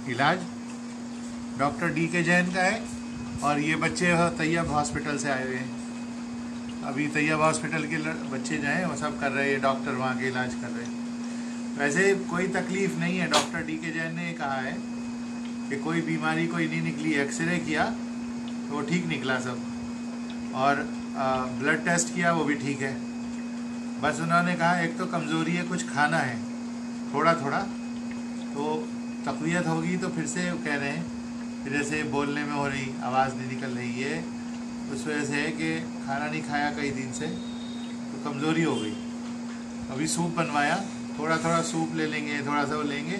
इलाज doctor DK Jain का है। और ये बच्चे तैयब हॉस्पिटल से आए हुए हैं। अभी तैयब हॉस्पिटल के बच्चे जो हैं वो सब कर रहे हैं, डॉक्टर वहाँ के इलाज कर रहे हैं। वैसे कोई तकलीफ़ नहीं है। डॉक्टर DK जैन ने कहा है कि कोई बीमारी कोई नहीं निकली। एक्सरे किया तो वो ठीक निकला सब, और ब्लड टेस्ट किया वो भी ठीक है। बस उन्होंने कहा एक तो कमज़ोरी है, कुछ खाना है थोड़ा थोड़ा, तो तक़वियत होगी तो फिर से कह रहे हैं। फिर जैसे बोलने में हो रही, आवाज़ नहीं निकल रही है, उस वजह से है कि खाना नहीं खाया कई दिन से, तो कमज़ोरी हो गई। अभी सूप बनवाया, थोड़ा थोड़ा सूप ले लेंगे, थोड़ा सा वो लेंगे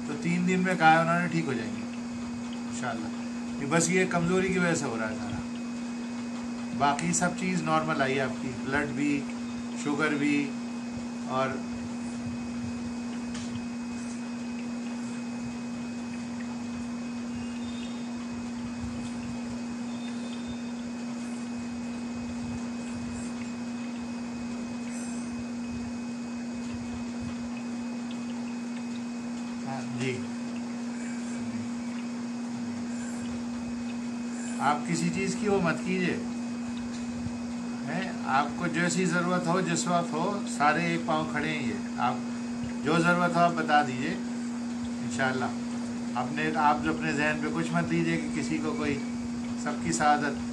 तो 3 दिन में कहा उन्होंने ठीक हो जाएंगे इंशाल्लाह। ये बस ये कमज़ोरी की वजह से हो रहा है सारा। बाकी सब चीज़ नॉर्मल आई है आपकी, ब्लड भी, शुगर भी, और जी आप किसी चीज़ की वो मत कीजिए हैं। आपको जैसी ज़रूरत हो, जिस वक्त हो, सारे एक पाँव खड़े हैं। ये आप जो ज़रूरत हो आप बता दीजिए इंशाल्लाह। आप जो अपने जहन पे कुछ मत लीजिए कि किसी को कोई, सबकी सआदत।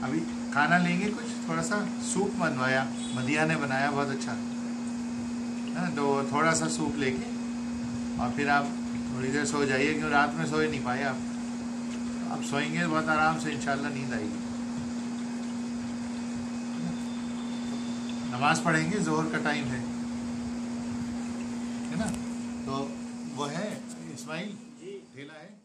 अभी खाना लेंगे, कुछ थोड़ा सा सूप बनवाया, मदिया ने बनाया, बहुत अच्छा है। तो थोड़ा सा सूप लेके और फिर आप थोड़ी देर सो जाइए, क्योंकि रात में सो ही नहीं पाए आप। आप सोएंगे बहुत आराम से, इंशाल्लाह नींद आएगी। नमाज पढ़ेंगे, जोहर का टाइम है ना। तो वो है इस्माइल, ठेला है।